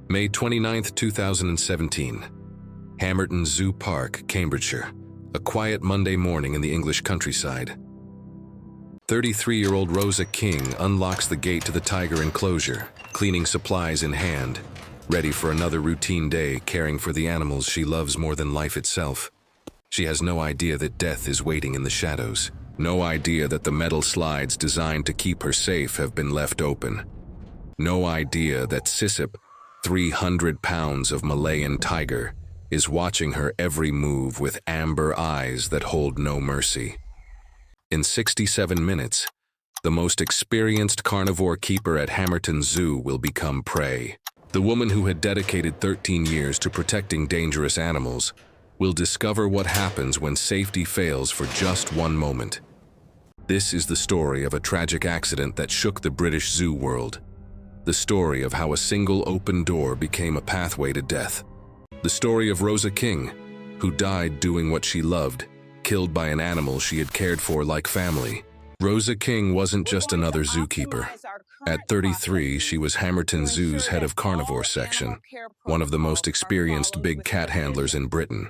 May 29, 2017. Hamerton Zoo Park, Cambridgeshire. A quiet Monday morning in the English countryside. 33-year-old Rosa King unlocks the gate to the tiger enclosure, cleaning supplies in hand, ready for another routine day caring for the animals she loves more than life itself. She has no idea that death is waiting in the shadows. No idea that the metal slides designed to keep her safe have been left open. No idea that Sissip, 300 pounds of Malayan tiger, is watching her every move with amber eyes that hold no mercy. In 67 minutes, the most experienced carnivore keeper at Hamerton Zoo will become prey. The woman who had dedicated 13 years to protecting dangerous animals will discover what happens when safety fails for just one moment. This is the story of a tragic accident that shook the British zoo world. The story of how a single open door became a pathway to death. The story of Rosa King, who died doing what she loved, killed by an animal she had cared for like family. Rosa King wasn't just another zookeeper. At 33, she was Hamerton Zoo's head of carnivore section, one of the most experienced big cat handlers in Britain.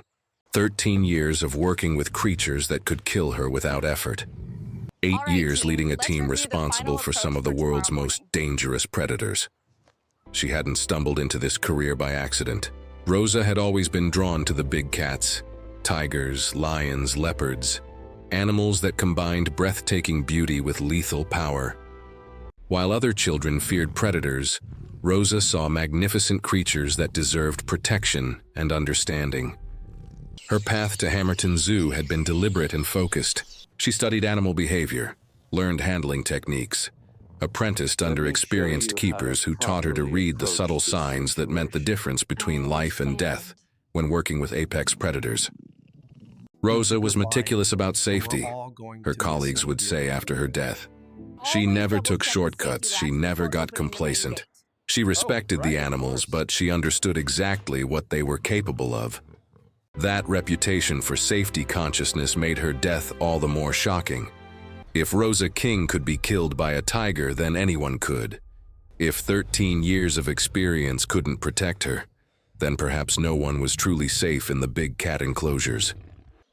13 years of working with creatures that could kill her without effort. 8 years leading a team responsible for some of the world's most dangerous predators. She hadn't stumbled into this career by accident. Rosa had always been drawn to the big cats, tigers, lions, leopards, animals that combined breathtaking beauty with lethal power. While other children feared predators, Rosa saw magnificent creatures that deserved protection and understanding. Her path to Hamerton Zoo had been deliberate and focused. She studied animal behavior, learned handling techniques, apprenticed under experienced keepers who taught her to read the subtle signs that meant the difference between life and death when working with apex predators. Rosa was meticulous about safety, her colleagues would say after her death. She never took shortcuts, she never got complacent. She respected the animals, but she understood exactly what they were capable of. That reputation for safety consciousness made her death all the more shocking. If Rosa King could be killed by a tiger, then anyone could. If 13 years of experience couldn't protect her, then perhaps no one was truly safe in the big cat enclosures.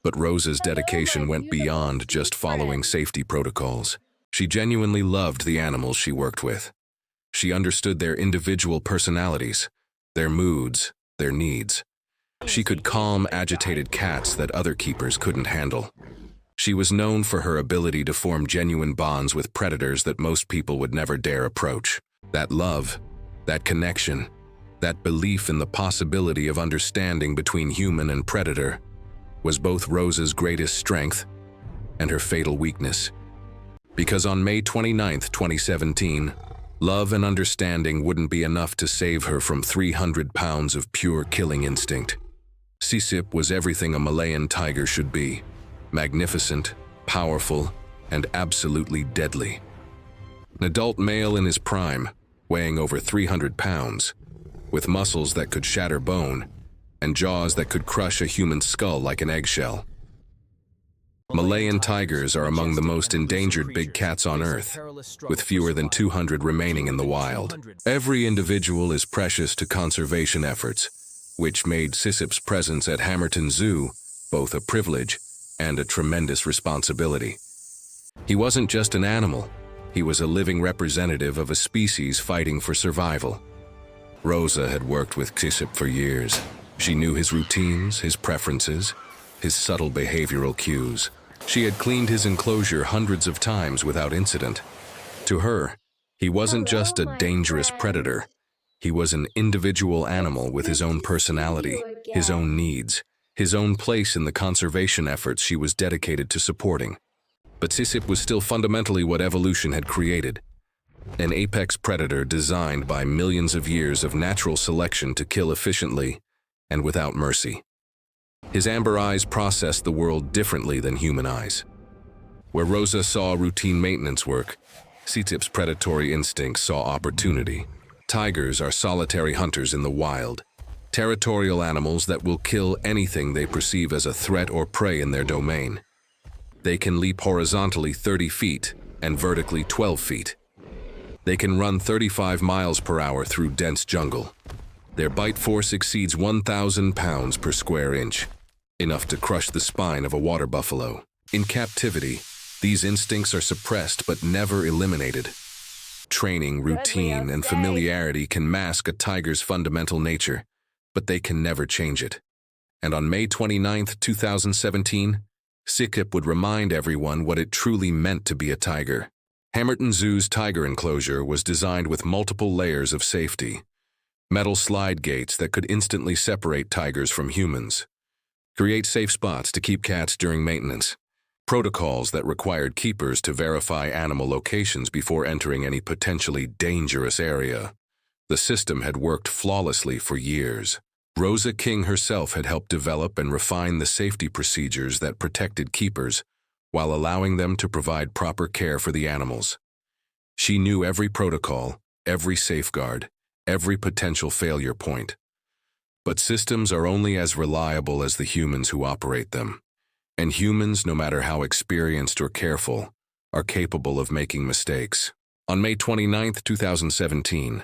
But Rosa's dedication went beyond just following safety protocols. She genuinely loved the animals she worked with. She understood their individual personalities, their moods, their needs. She could calm agitated cats that other keepers couldn't handle. She was known for her ability to form genuine bonds with predators that most people would never dare approach. That love, that connection, that belief in the possibility of understanding between human and predator was both Rosa's greatest strength and her fatal weakness. Because on May 29, 2017, love and understanding wouldn't be enough to save her from 300 pounds of pure killing instinct. Sissip was everything a Malayan tiger should be. Magnificent, powerful, and absolutely deadly. An adult male in his prime, weighing over 300 pounds, with muscles that could shatter bone, and jaws that could crush a human skull like an eggshell. Malayan tigers are among the most endangered big cats on Earth, with fewer than 200 remaining in the wild. Every individual is precious to conservation efforts, which made Sissip's presence at Hamerton Zoo both a privilege and a tremendous responsibility. He wasn't just an animal, he was a living representative of a species fighting for survival. Rosa had worked with Sissip for years. She knew his routines, his preferences, his subtle behavioral cues. She had cleaned his enclosure hundreds of times without incident. To her, he wasn't just a dangerous predator. He was an individual animal with his own personality, his own needs, his own place in the conservation efforts she was dedicated to supporting. But Sissip was still fundamentally what evolution had created. An apex predator designed by millions of years of natural selection to kill efficiently and without mercy. His amber eyes processed the world differently than human eyes. Where Rosa saw routine maintenance work, Sissip's predatory instincts saw opportunity. Tigers are solitary hunters in the wild, territorial animals that will kill anything they perceive as a threat or prey in their domain. They can leap horizontally 30 feet and vertically 12 feet. They can run 35 miles per hour through dense jungle. Their bite force exceeds 1,000 pounds per square inch, enough to crush the spine of a water buffalo. In captivity, these instincts are suppressed but never eliminated. Training, routine, and familiarity can mask a tiger's fundamental nature, but they can never change it. And on May 29, 2017, Zookeeper would remind everyone what it truly meant to be a tiger. Hamerton Zoo's tiger enclosure was designed with multiple layers of safety. Metal slide gates that could instantly separate tigers from humans. Create safe spots to keep cats during maintenance. Protocols that required keepers to verify animal locations before entering any potentially dangerous area. The system had worked flawlessly for years. Rosa King herself had helped develop and refine the safety procedures that protected keepers while allowing them to provide proper care for the animals. She knew every protocol, every safeguard, every potential failure point. But systems are only as reliable as the humans who operate them. And humans, no matter how experienced or careful, are capable of making mistakes. On May 29, 2017,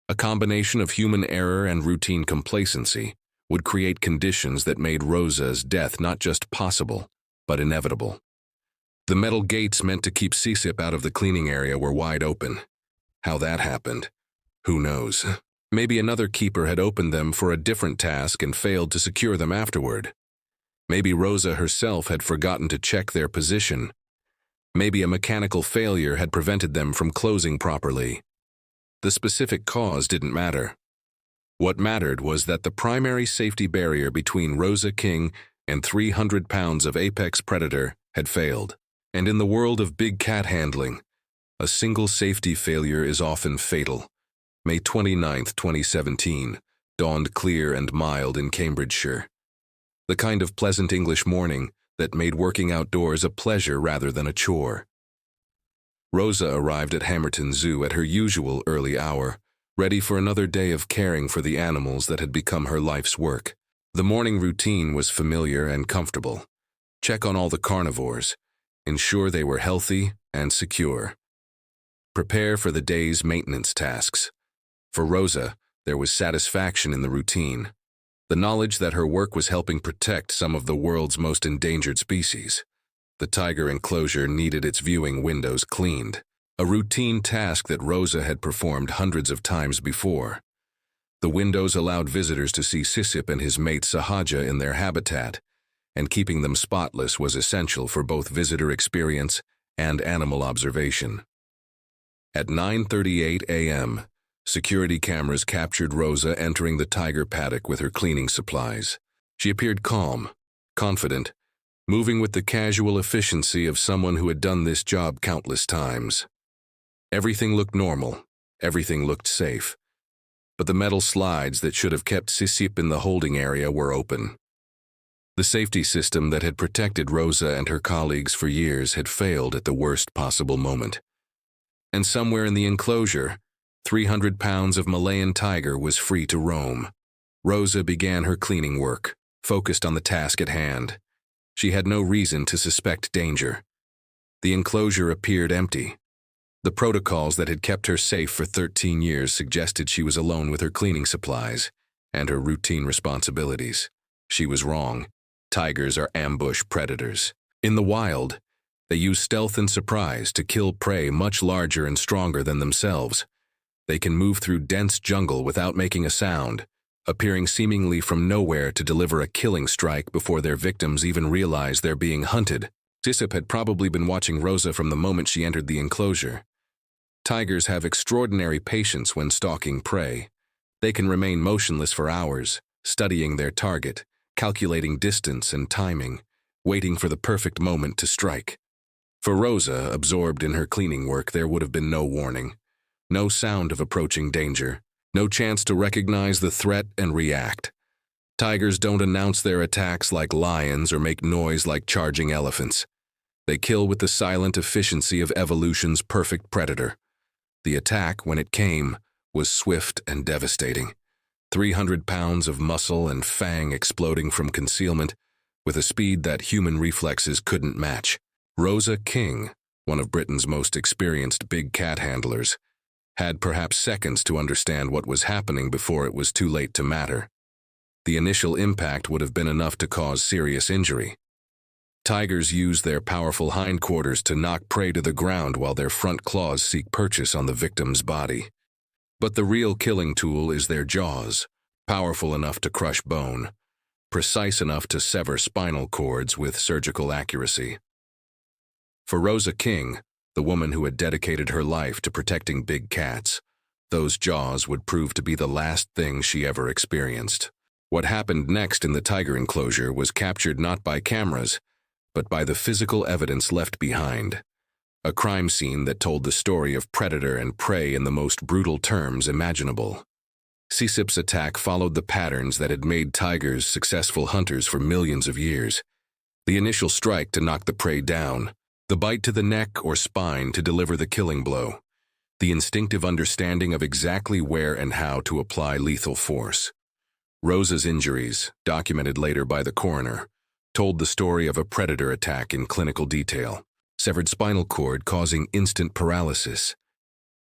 a combination of human error and routine complacency would create conditions that made Rosa's death not just possible, but inevitable. The metal gates meant to keep Zookeeper out of the cleaning area were wide open. How that happened, who knows? Maybe another keeper had opened them for a different task and failed to secure them afterward. Maybe Rosa herself had forgotten to check their position. Maybe a mechanical failure had prevented them from closing properly. The specific cause didn't matter. What mattered was that the primary safety barrier between Rosa King and 300 pounds of apex predator had failed. And in the world of big cat handling, a single safety failure is often fatal. May 29, 2017, dawned clear and mild in Cambridgeshire. The kind of pleasant English morning that made working outdoors a pleasure rather than a chore. Rosa arrived at Hamerton Zoo at her usual early hour, ready for another day of caring for the animals that had become her life's work. The morning routine was familiar and comfortable. Check on all the carnivores, ensure they were healthy and secure. Prepare for the day's maintenance tasks. For Rosa, there was satisfaction in the routine. The knowledge that her work was helping protect some of the world's most endangered species. The tiger enclosure needed its viewing windows cleaned, a routine task that Rosa had performed hundreds of times before. The windows allowed visitors to see Zookeeper and his mate Sahaja in their habitat, and keeping them spotless was essential for both visitor experience and animal observation. At 9:38 a.m., security cameras captured Rosa entering the tiger paddock with her cleaning supplies. She appeared calm, confident, moving with the casual efficiency of someone who had done this job countless times. Everything looked normal, everything looked safe. But the metal slides that should have kept Zookeeper in the holding area were open. The safety system that had protected Rosa and her colleagues for years had failed at the worst possible moment. And somewhere in the enclosure, 300 pounds of Malayan tiger was free to roam. Rosa began her cleaning work, focused on the task at hand. She had no reason to suspect danger. The enclosure appeared empty. The protocols that had kept her safe for 13 years suggested she was alone with her cleaning supplies and her routine responsibilities. She was wrong. Tigers are ambush predators. In the wild, they use stealth and surprise to kill prey much larger and stronger than themselves. They can move through dense jungle without making a sound, appearing seemingly from nowhere to deliver a killing strike before their victims even realize they're being hunted. Zookeeper had probably been watching Rosa from the moment she entered the enclosure. Tigers have extraordinary patience when stalking prey. They can remain motionless for hours, studying their target, calculating distance and timing, waiting for the perfect moment to strike. For Rosa, absorbed in her cleaning work, there would have been no warning. No sound of approaching danger, no chance to recognize the threat and react. Tigers don't announce their attacks like lions or make noise like charging elephants. They kill with the silent efficiency of evolution's perfect predator. The attack, when it came, was swift and devastating. 300 pounds of muscle and fang exploding from concealment with a speed that human reflexes couldn't match. Rosa King, one of Britain's most experienced big cat handlers, had perhaps seconds to understand what was happening before it was too late to matter. The initial impact would have been enough to cause serious injury. Tigers use their powerful hindquarters to knock prey to the ground while their front claws seek purchase on the victim's body. But the real killing tool is their jaws, powerful enough to crush bone, precise enough to sever spinal cords with surgical accuracy. For Rosa King, the woman who had dedicated her life to protecting big cats, those jaws would prove to be the last thing she ever experienced. What happened next in the tiger enclosure was captured not by cameras, but by the physical evidence left behind. A crime scene that told the story of predator and prey in the most brutal terms imaginable. Zookeeper's attack followed the patterns that had made tigers successful hunters for millions of years. The initial strike to knock the prey down, the bite to the neck or spine to deliver the killing blow, the instinctive understanding of exactly where and how to apply lethal force. Rosa's injuries, documented later by the coroner, told the story of a predator attack in clinical detail. Severed spinal cord causing instant paralysis,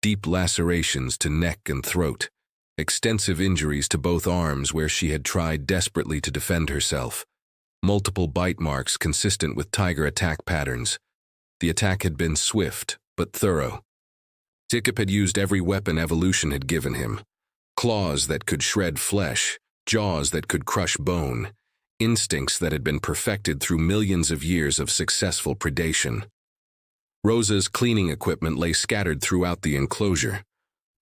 deep lacerations to neck and throat, extensive injuries to both arms where she had tried desperately to defend herself, multiple bite marks consistent with tiger attack patterns. The attack had been swift but thorough. Zookeeper had used every weapon evolution had given him. Claws that could shred flesh, jaws that could crush bone, instincts that had been perfected through millions of years of successful predation. Rosa's cleaning equipment lay scattered throughout the enclosure,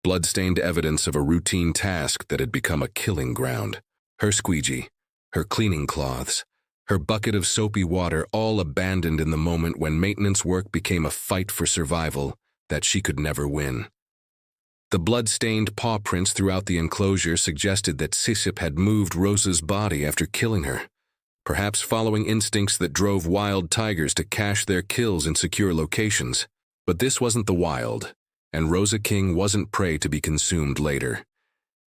blood-stained evidence of a routine task that had become a killing ground. Her squeegee, her cleaning cloths, her bucket of soapy water all abandoned in the moment when maintenance work became a fight for survival that she could never win. The blood-stained paw prints throughout the enclosure suggested that Zookeeper had moved Rosa's body after killing her, perhaps following instincts that drove wild tigers to cache their kills in secure locations. But this wasn't the wild, and Rosa King wasn't prey to be consumed later.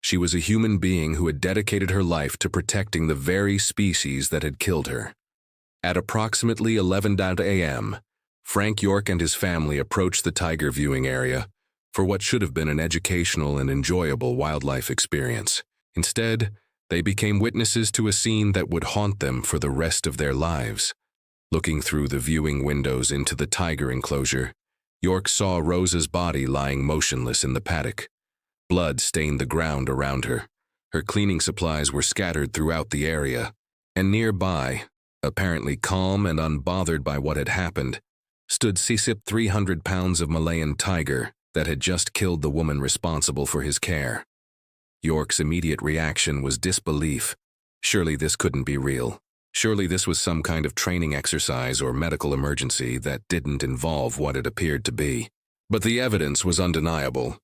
She was a human being who had dedicated her life to protecting the very species that had killed her. At approximately 11 a.m., Frank York and his family approached the tiger viewing area for what should have been an educational and enjoyable wildlife experience. Instead, they became witnesses to a scene that would haunt them for the rest of their lives. Looking through the viewing windows into the tiger enclosure, York saw Rosa's body lying motionless in the paddock. Blood stained the ground around her. Her cleaning supplies were scattered throughout the area. And nearby, apparently calm and unbothered by what had happened, stood Zookeeper 300 pounds of Malayan tiger that had just killed the woman responsible for his care. York's immediate reaction was disbelief. Surely this couldn't be real. Surely this was some kind of training exercise or medical emergency that didn't involve what it appeared to be. But the evidence was undeniable.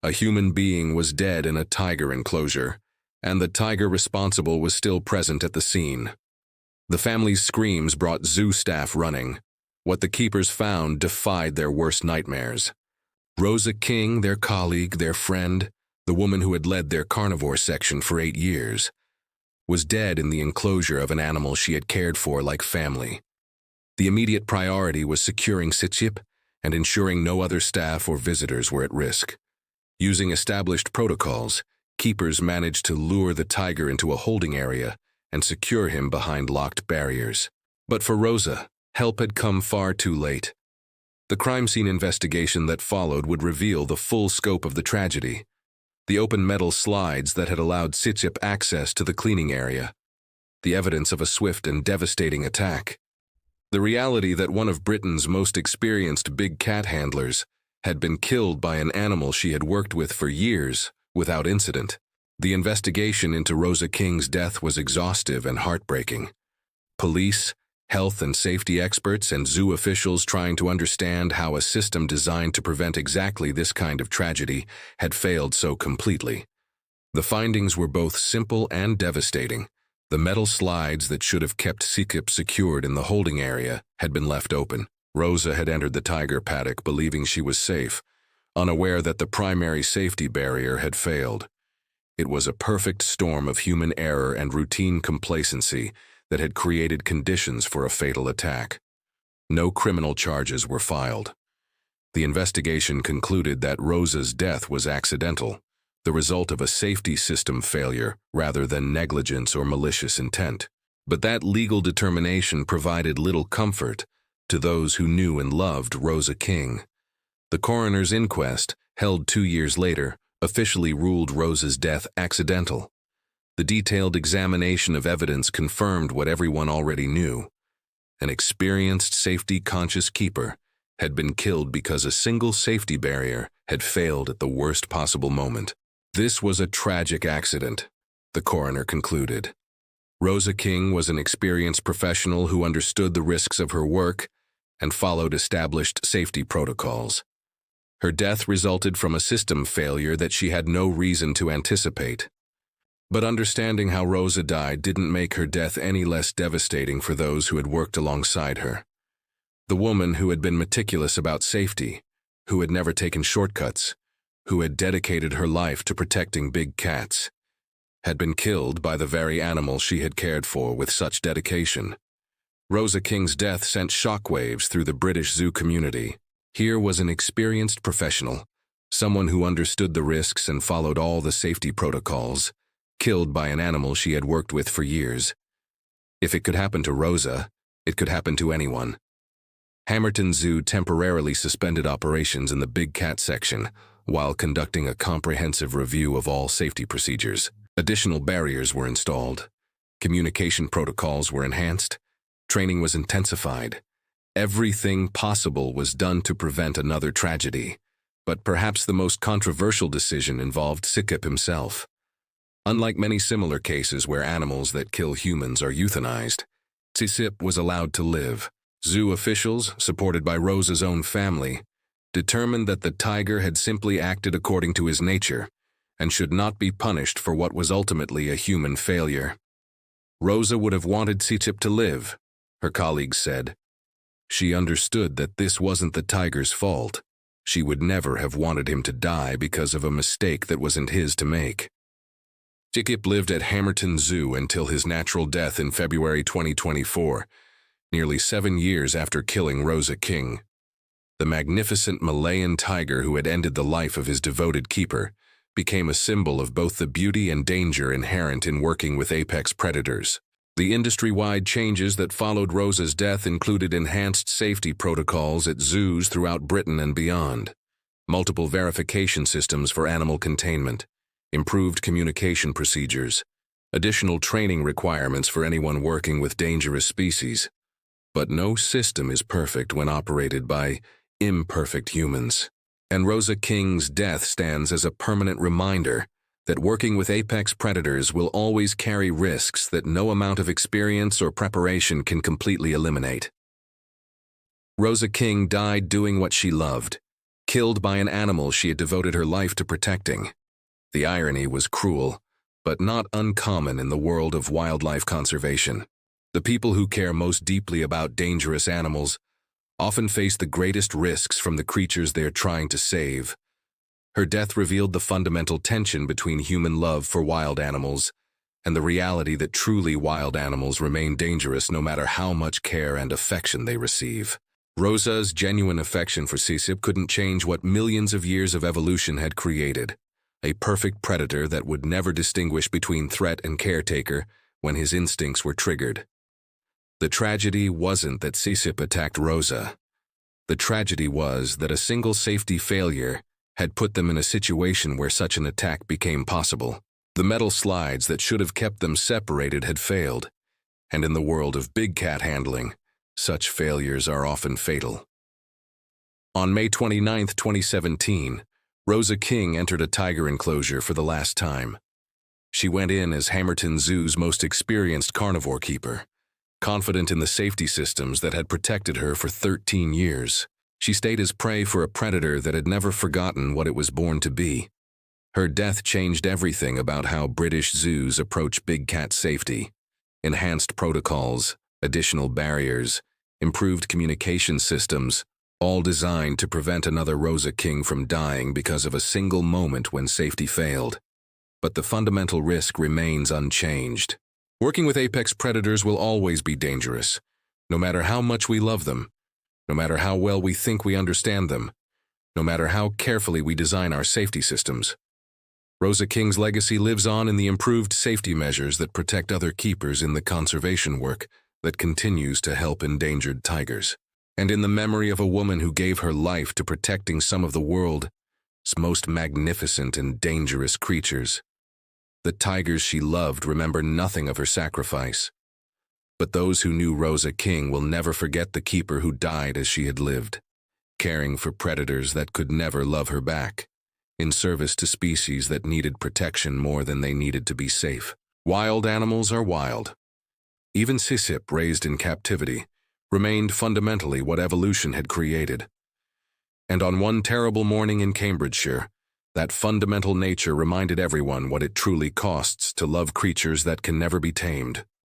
A human being was dead in a tiger enclosure, and the tiger responsible was still present at the scene. The family's screams brought zoo staff running. What the keepers found defied their worst nightmares. Rosa King, their colleague, their friend, the woman who had led their carnivore section for 8 years, was dead in the enclosure of an animal she had cared for like family. The immediate priority was securing Zookeeper and ensuring no other staff or visitors were at risk. Using established protocols, keepers managed to lure the tiger into a holding area and secure him behind locked barriers. But for Rosa, help had come far too late. The crime scene investigation that followed would reveal the full scope of the tragedy. The open metal slides that had allowed Zookeeper access to the cleaning area. The evidence of a swift and devastating attack. The reality that one of Britain's most experienced big cat handlers had been killed by an animal she had worked with for years without incident. The investigation into Rosa King's death was exhaustive and heartbreaking. Police, health and safety experts, and zoo officials trying to understand how a system designed to prevent exactly this kind of tragedy had failed so completely. The findings were both simple and devastating. The metal slides that should have kept Zookeeper secured in the holding area had been left open. Rosa had entered the tiger paddock believing she was safe, unaware that the primary safety barrier had failed. It was a perfect storm of human error and routine complacency that had created conditions for a fatal attack. No criminal charges were filed. The investigation concluded that Rosa's death was accidental, the result of a safety system failure rather than negligence or malicious intent. But that legal determination provided little comfort to those who knew and loved Rosa King. The coroner's inquest, held 2 years later, officially ruled Rosa's death accidental. The detailed examination of evidence confirmed what everyone already knew. An experienced, safety-conscious keeper had been killed because a single safety barrier had failed at the worst possible moment. This was a tragic accident, the coroner concluded. Rosa King was an experienced professional who understood the risks of her work and followed established safety protocols. Her death resulted from a system failure that she had no reason to anticipate. But understanding how Rosa died didn't make her death any less devastating for those who had worked alongside her. The woman who had been meticulous about safety, who had never taken shortcuts, who had dedicated her life to protecting big cats, had been killed by the very animal she had cared for with such dedication. Rosa King's death sent shockwaves through the British zoo community. Here was an experienced professional, someone who understood the risks and followed all the safety protocols, killed by an animal she had worked with for years. If it could happen to Rosa, it could happen to anyone. Hamerton Zoo temporarily suspended operations in the big cat section while conducting a comprehensive review of all safety procedures. Additional barriers were installed. Communication protocols were enhanced. Training was intensified. Everything possible was done to prevent another tragedy. But perhaps the most controversial decision involved Zookeeper himself. Unlike many similar cases where animals that kill humans are euthanized, Zookeeper was allowed to live. Zoo officials, supported by Rosa's own family, determined that the tiger had simply acted according to his nature and should not be punished for what was ultimately a human failure. Rosa would have wanted Zookeeper to live, her colleagues said. She understood that this wasn't the tiger's fault. She would never have wanted him to die because of a mistake that wasn't his to make. Zookeeper lived at Hamerton Zoo until his natural death in February 2024, nearly 7 years after killing Rosa King. The magnificent Malayan tiger who had ended the life of his devoted keeper became a symbol of both the beauty and danger inherent in working with apex predators. The industry-wide changes that followed Rosa's death included enhanced safety protocols at zoos throughout Britain and beyond, multiple verification systems for animal containment, improved communication procedures, additional training requirements for anyone working with dangerous species. But no system is perfect when operated by imperfect humans. And Rosa King's death stands as a permanent reminder that working with apex predators will always carry risks that no amount of experience or preparation can completely eliminate. Rosa King died doing what she loved, killed by an animal she had devoted her life to protecting. The irony was cruel, but not uncommon in the world of wildlife conservation. The people who care most deeply about dangerous animals often face the greatest risks from the creatures they are trying to save. Her death revealed the fundamental tension between human love for wild animals and the reality that truly wild animals remain dangerous no matter how much care and affection they receive. Rosa's genuine affection for Zookeeper couldn't change what millions of years of evolution had created. A perfect predator that would never distinguish between threat and caretaker when his instincts were triggered. The tragedy wasn't that Zookeeper attacked Rosa. The tragedy was that a single safety failure had put them in a situation where such an attack became possible. The metal slides that should have kept them separated had failed, and in the world of big cat handling, such failures are often fatal. On May 29, 2017, Rosa King entered a tiger enclosure for the last time. She went in as Hamerton Zoo's most experienced carnivore keeper, confident in the safety systems that had protected her for 13 years. She stayed as prey for a predator that had never forgotten what it was born to be. Her death changed everything about how British zoos approach big cat safety. Enhanced protocols, additional barriers, improved communication systems, all designed to prevent another Rosa King from dying because of a single moment when safety failed. But the fundamental risk remains unchanged. Working with apex predators will always be dangerous, no matter how much we love them, no matter how well we think we understand them. no matter how carefully we design our safety systems. Rosa King's legacy lives on in the improved safety measures that protect other keepers in the conservation work that continues to help endangered tigers, and in the memory of a woman who gave her life to protecting some of the world's most magnificent and dangerous creatures. The tigers she loved remember nothing of her sacrifice, but those who knew Rosa King will never forget the keeper who died as she had lived, caring for predators that could never love her back, in service to species that needed protection more than they needed to be safe. Wild animals are wild. Even Sisip, raised in captivity, remained fundamentally what evolution had created. And on one terrible morning in Cambridgeshire, that fundamental nature reminded everyone what it truly costs to love creatures that can never be tamed.